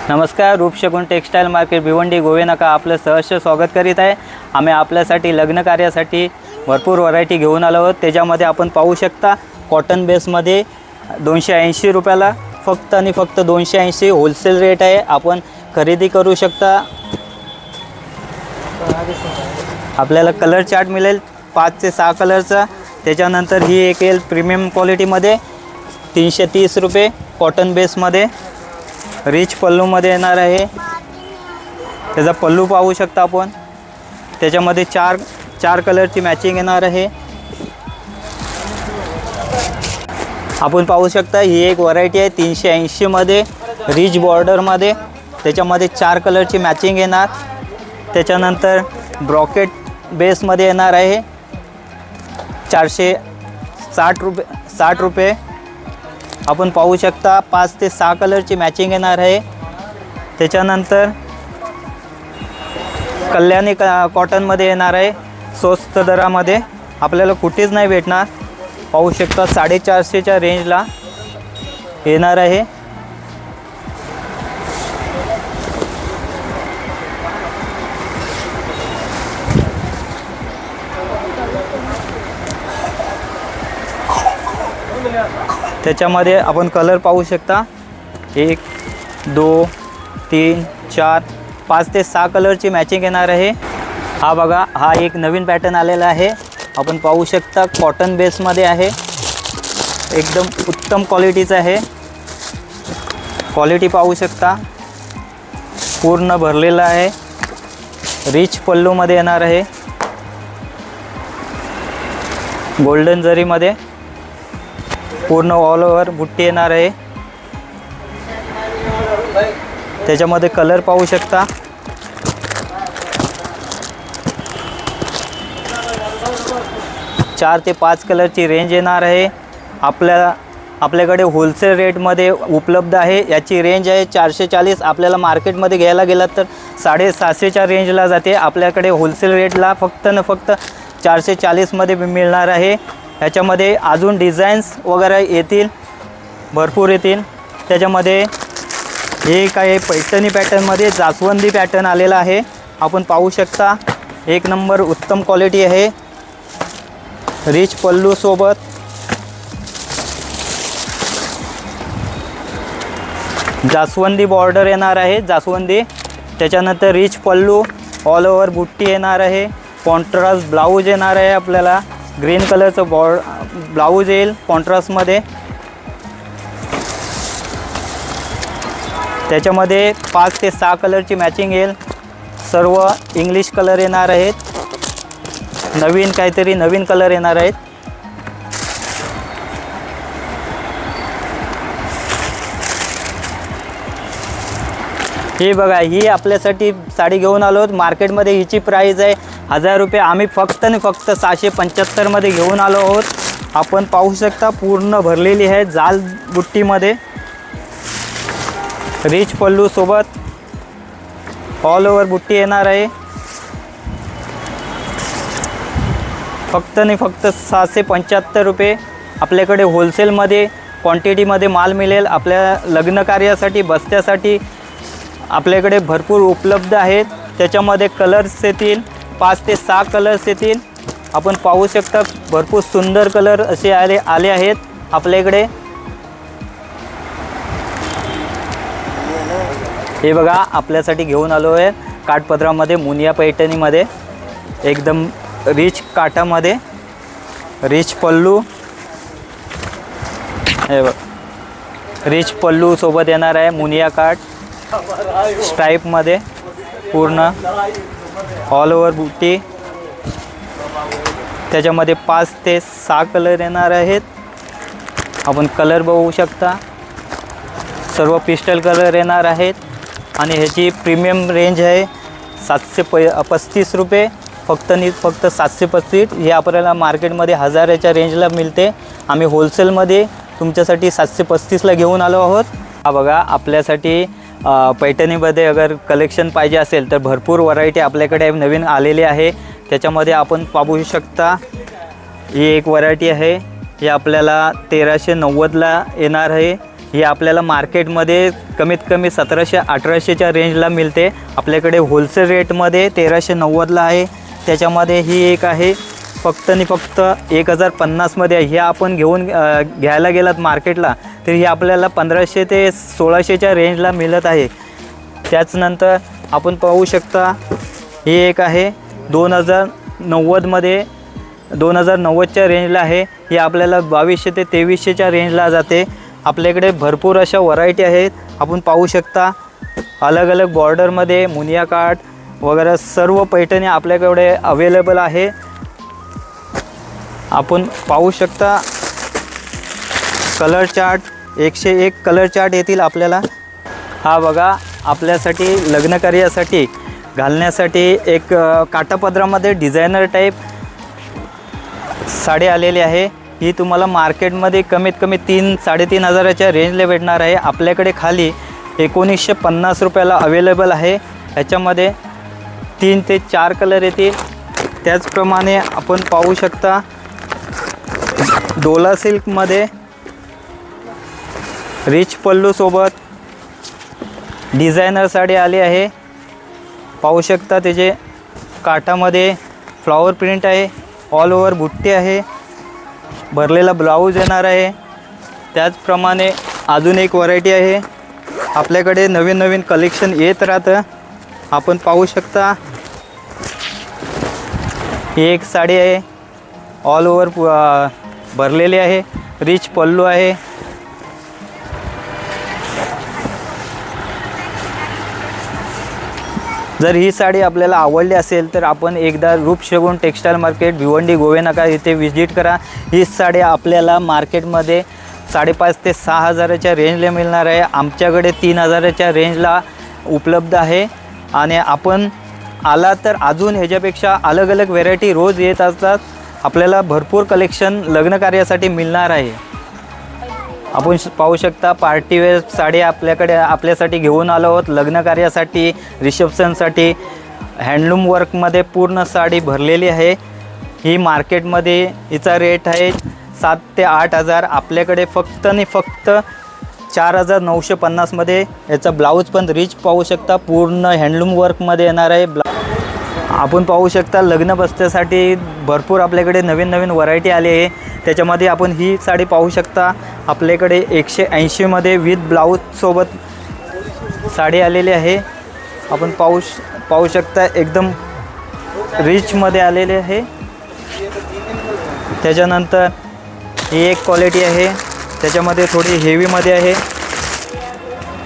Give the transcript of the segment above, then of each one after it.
नमस्कार, रूपशगुन textile market Bhiwandi Govenaka आपलं सहर्ष स्वागत करीत आहे। आम्ही आपल्यासाठी लग्न कार्यासाठी भरपूर व्हरायटी घेऊन आलो आहोत। त्याच्यामध्ये आपण पाहू शकता कॉटन बेसमध्ये 280 रुपयाला फक्त आणि फक्त 280 होलसेल रेट आहे। आपण खरेदी करू शकता। आपल्याला कलर चार्ट मिळेल 5 ते 6 कलरचा। त्याच्यानंतर ही एक येईल प्रीमियम क्वालिटीमध्ये 330 रुपये कॉटन बेसमध्ये रिच पल्लूमध्ये येणार आहे। त्याचा पल्लू पाहू शकता आपण। त्याच्यामध्ये चार कलरची मॅचिंग येणार आहे। आपण पाहू शकता ही एक व्हरायटी आहे 380 मध्ये रिच बॉर्डरमध्ये। त्याच्यामध्ये 4 कलरची मॅचिंग येणार। त्याच्यानंतर ब्रॉकेट बेसमध्ये येणार आहे 460 रुपये। आपण पाहू शकता 5 ते 6 कलरची मॅचिंग येणार आहे। त्याच्यानंतर कल्याणी कॉटनमध्ये येणार आहे स्वस्त दरामध्ये, आपल्याला कुठेच नाही भेटणार। पाहू शकता 450च्या रेंजला येणार आहे। त्याच्यामध्ये आपण कलर पाहू शकता 1 2 3 4 5 ते 6 कलरची मॅचिंग येणार आहे। हा बघा, हा एक नवीन पॅटर्न आलेला आहे। आपण पाहू शकता कॉटन बेसमध्ये आहे, एकदम उत्तम क्वालिटीचा आहे। क्वालिटी पाहू शकता, पूर्ण भरलेला आहे। रिच पल्लूमध्ये येणार आहे, गोल्डन जरीमध्ये पूर्ण ऑल ओव्हर बुट्टी येणार आहे। त्याच्यामध्ये कलर पाहू शकता, चार ते 5 कलरची रेंज येणार आहे। आपल्याकडे होलसेल रेटमध्ये उपलब्ध आहे। याची रेंज आहे 440। आपल्याला मार्केटमध्ये घ्यायला गेलात तर 750च्या रेंजला जाते। आपल्याकडे होलसेल रेटला फक्त न फक्त 440 मध्ये मिळणार आहे। याच्यामध्ये अजून डिझाईन्स वगैरे येतील, भरपूर येतील। त्याच्यामध्ये हे काय पैठणी पॅटर्नमध्ये जास्वंदी पॅटर्न आलेला आहे। आपण पाहू शकता एक नंबर उत्तम क्वालिटी आहे। रिच पल्लू सोबत जास्वंदी बॉर्डर येणार आहे, जास्वंदी। त्याच्यानंतर रिच पल्लू, ऑल ओव्हर बुट्टी येणार आहे। कॉन्ट्रास्ट ब्लाऊज येणार आहे, आपल्याला ग्रीन कलरचं ब्लाऊज येईल कॉन्ट्रास्टमध्ये। त्याच्यामध्ये 5 ते 6 कलरची मॅचिंग येईल। सर्व इंग्लिश कलर येणार आहेत, नवीन कलर येणार आहेत। हे बघा, ही आपल्यासाठी साडी घेऊन आलो। मार्केटमध्ये हिची प्राइस आहे 1000 रुपये। आम्ही फक्त आणि फक्त 675 मध्ये घेऊन आलो आहोत। आपण पाहू शकता पूर्ण भरलेली आहे जाल बुट्टीमध्ये, रिच पल्लू सोबत ऑल ओव्हर बुट्टी येणार आहे। फक्त आणि फक्त 675 रुपये। आपल्याकडे होलसेलमध्ये क्वांटिटीमध्ये माल मिळेल। आपल्या लग्न कार्यासाठी बस्त्यासाठी आपल्याकडे भरपूर उपलब्ध आहेत। त्याच्यामध्ये कलर्स येतील 5 ते 6 कलर्स येतील। आपण पाहू शकता भरपूर सुंदर कलर असे आले आहेत आपल्याकडे। हे बघा, आपल्यासाठी घेऊन आलो आहे काठपदरामध्ये, मुनिया पैठणीमध्ये, एकदम रिच काठामध्ये। रिच पल्लू, हे बघ, रिच पल्लू सोबत येणार आहे। मुनिया काठ स्ट्राईपमध्ये, पूर्ण ऑल ओव्हर बुट्टी। त्याच्यामध्ये 5 ते 6 कलर येणार आहेत। आपण कलर बघू शकता, सर्व पिस्टल कलर येणार आहेत। आणि ह्याची प्रीमियम रेंज आहे 735 रुपये। फक्त 735। हे आपल्याला मार्केटमध्ये 1000च्या रेंजला मिळते। आम्ही होलसेलमध्ये तुमच्यासाठी 735ला घेऊन आलो आहोत। हा बघा, आपल्यासाठी पैठणीमध्ये अगर कलेक्शन पाहिजे असेल तर भरपूर व्हरायटी आपल्याकडे नवीन आलेली आहे। त्याच्यामध्ये आपण पाहू शकता ही एक व्हरायटी आहे, ही आपल्याला 1390ला येणार आहे। ही आपल्याला मार्केटमध्ये कमीत कमी 1700-1800च्या रेंजला मिळते. आपल्याकडे होलसेल रेटमध्ये 1390ला आहे. त्याच्यामध्ये ही एक आहे फक्त आणि फक्त 1050मध्ये आहे. हे आपण घ्यायला गेलात मार्केटला तर ही आपल्याला 1500 ते 1600च्या रेंजला मिळत आहे. त्याचनंतर आपण पाहू शकता ही एक आहे 2090मध्ये 2090च्या रेंजला आहे. ही आपल्याला 2200 ते 2300च्या रेंजला जाते. आपल्याकडे भरपूर अशा व्हरायटी आहेत. आपण पाहू शकता अलग अलग बॉर्डरमध्ये मुनिया काठ वगैरे सर्व पैठणी आपल्याकडे अवेलेबल आहे. आपण पाहू शकता कलर चार्ट 101 कलर चार्ट येतील आपल्याला. हा बघा आपल्यासाठी लग्न कार्यासाठी घालण्यासाठी एक काठापदरामध्ये डिझायनर टाईप साडी आलेली आहे. ही तुम्हाला मार्केटमध्ये कमीत कमी 3-3.5 हजाराच्या रेंजला भेटणार आहे. आपल्याकडे खाली 1950 रुपयाला अवेलेबल आहे. ह्याच्यामध्ये 3 ते 4 कलर येतील. त्याचप्रमाणे आपण पाहू शकता डोला सिल्कमध्ये रिच पल्लूसोबत डिझायनर साडी आली आहे. पाहू शकता त्याचे काठामध्ये फ्लॉवर प्रिंट आहे. ऑल ओव्हर बुट्टी आहे. भरलेला ब्लाऊज येणार आहे. त्याचप्रमाणे अजून एक व्हरायटी आहे. आपल्याकडे नवीन नवीन कलेक्शन येत राहतं. आपण पाहू शकता ही एक साडी आहे. ऑल ओव्हर भरलेली आहे. रिच पल्लू आहे. जर ही साडी आपल्याला आवडली असेल तर आपण एकदा रूपशगुन टेक्स्टाईल मार्केट भिवंडी गोवेनाका येथे विजिट करा. ही साडी आपल्याला मार्केटमध्ये 5,500 ते 6,000च्या रेंजला मिळणार आहे. आमच्याकडे 3,000च्या रेंजला उपलब्ध आहे. आणि आपण आला तर अजून ह्याच्यापेक्षा अलग अलग व्हेरायटी रोज येत असतात. आपल्याला भरपूर कलेक्शन लग्न कार्यासाठी मिळणार आहे. आपण पाहू शकता पार्टीवेअर साडी आपल्यासाठी घेऊन आलो आहोत. लग्न कार्यासाठी रिसेप्शनसाठी हँडलूम वर्कमध्ये पूर्ण साडी भरलेली आहे. ही मार्केटमध्ये हिचा रेट आहे 7 ते 8 हजार. आपल्याकडे फक्त आणि फक्त 4,950मध्ये याचा ब्लाऊज पण रिच पाहू शकता पूर्ण हँडलूम वर्कमध्ये येणार आहे. आपण पाहू शकता लग्न बस्त्यासाठी भरपूर आपल्याकडे नवीन नवीन व्हरायटी आली आहे. त्याच्यामध्ये आपण ही साडी पाहू शकता. आपल्याकडे 180मध्ये विथ ब्लाऊजसोबत साडी आलेली आहे. आपण पाहू शकता एकदम रिचमध्ये आलेली आहे. त्याच्यानंतर ही एक क्वालिटी आहे. त्याच्यामध्ये थोडी हेवीमध्ये आहे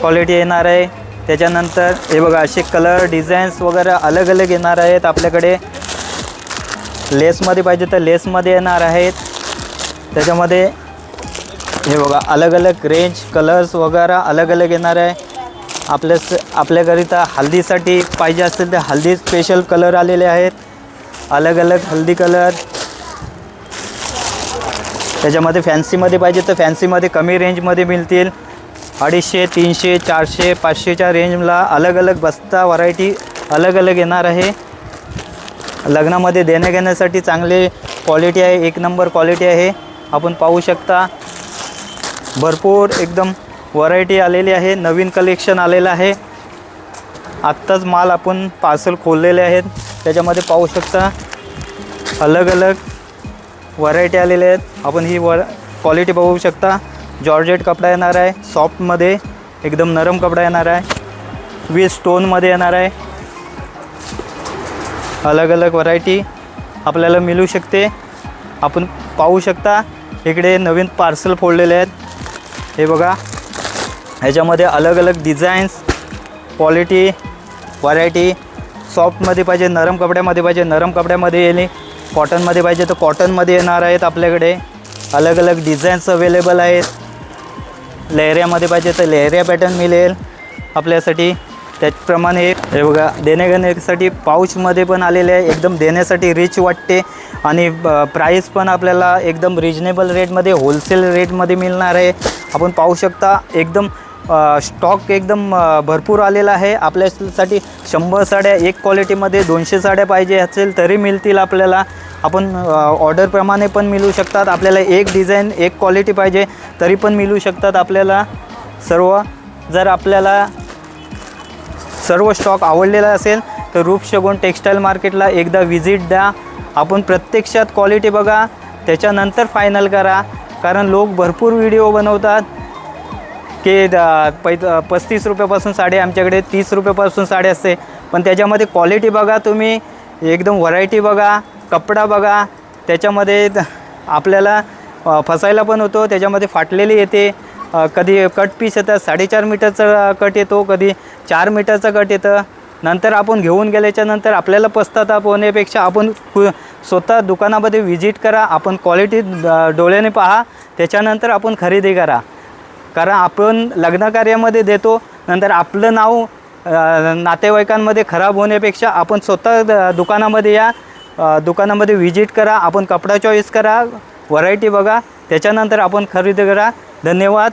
क्वालिटी येणार आहे. त्याच्यानंतर हे बघा असे कलर डिझाईन्स वगैरे अलग अलग येणार आहेत. आपल्याकडे लेसमध्ये पाहिजे तर लेसमध्ये येणार आहेत. त्याच्यामध्ये हे बघा अलग अलग रेंज कलर्स वगैरे अलग अलग येणार आहे. आपल्याकरिता हल्दीसाठी पाहिजे असेल तर हल्दी स्पेशल कलर आलेले आहेत. अलग अलग हल्दी कलर. त्याच्यामध्ये फॅन्सीमध्ये पाहिजे तर फॅन्सीमध्ये कमी रेंजमध्ये मिळतील. 250, 300, 400, 500च्या रेंजला अलग अलग बस्ता व्हरायटी अलग अलग येणार आहे. लग्नामध्ये देण्याघेण्यासाठी चांगले क्वालिटी आहे. 1 नंबर क्वालिटी आहे. आपण पाहू शकता भरपूर एकदम व्हरायटी आलेली आहे. नवीन कलेक्शन आलेलं आहे. आत्ताच माल आपण पार्सल खोललेले आहेत. त्याच्यामध्ये पाहू शकता अलग अलग व्हरायटी आलेले आहेत. आपण ही क्वालिटी बघू शकता. जॉर्जेट कपडा येणार आहे. सॉफ्टमध्ये एकदम नरम कपडा येणार आहे. विथ स्टोनमध्ये येणार आहे. अलग अलग व्हरायटी आपल्याला मिळू शकते. आपण पाहू शकता इकडे नवीन पार्सल फोडलेले आहेत. हे बघा ह्याच्यामध्ये अलग अलग डिझाईन्स क्वालिटी व्हरायटी. सॉफ्टमध्ये पाहिजे नरम कपड्यामध्ये पाहिजे नरम कपड्यामध्ये येईल. कॉटनमध्ये पाहिजे तर कॉटनमध्ये येणार आहेत. आपल्याकडे अलग अलग डिझाईन्स अवेलेबल आहेत. लेहऱ्यामध्ये पाहिजे तर लेहऱ्या पॅटर्न मिळेल आपल्यासाठी. त्याचप्रमाणे हे बघा देण्याघेण्यासाठी पाऊचमध्ये पण आलेले आहे. एकदम देण्यासाठी रिच वाटते. आणि प्राईस पण आपल्याला एकदम रिजनेबल रेटमध्ये होलसेल रेटमध्ये मिळणार आहे. आपण पाहू शकता एकदम स्टॉक एकदम भरपूर आलेला आहे. आपल्यासाठी 100 साड्या एक क्वालिटीमध्ये 200 साड्या पाहिजे असेल तरी मिळतील आपल्याला. आपण ऑर्डरप्रमाणे पण मिळू शकतात. आपल्याला एक डिझाईन एक क्वालिटी पाहिजे तरी पण मिळू शकतात आपल्याला. सर्व. जर आपल्याला सर्व स्टॉक आवडलेला असेल तर रूपशगुन टेक्स्टाईल मार्केटला एकदा व्हिजिट द्या. आपण प्रत्यक्षात क्वालिटी बघा, त्याच्यानंतर फायनल करा. कारण लोक भरपूर व्हिडिओ बनवतात की 35 रुपयापासून साडी, आमच्याकडे 30 रुपयापासून साडी असते. पण त्याच्यामध्ये क्वालिटी बघा तुम्ही, एकदम व्हरायटी बघा, कपडा बघा. त्याच्यामध्ये आपल्याला फसायला पण होतो. त्याच्यामध्ये फाटलेली येते, कधी कट पीस येतात, 4.5 मीटरचा कट येतो, कधी 4 मीटरचा कट येतं. नंतर आपण घेऊन गेल्याच्या नंतर आपल्याला पश्चाताप होण्यापेक्षा आपण स्वतः दुकानामध्ये व्हिजिट करा. आपण क्वालिटी डोळ्याने पहा, त्याच्यानंतर आपण खरेदी करा. कारण आपण लग्नकार्यामध्ये देतो, नंतर आपलं नाव नातेवाईकांमध्ये खराब होण्यापेक्षा आपण स्वतः दुकानामध्ये या, दुकानामध्ये व्हिजिट करा. आपण कपडा चॉईस करा, व्हरायटी बघा, त्याच्यानंतर आपण खरेदी करा. धन्यवाद.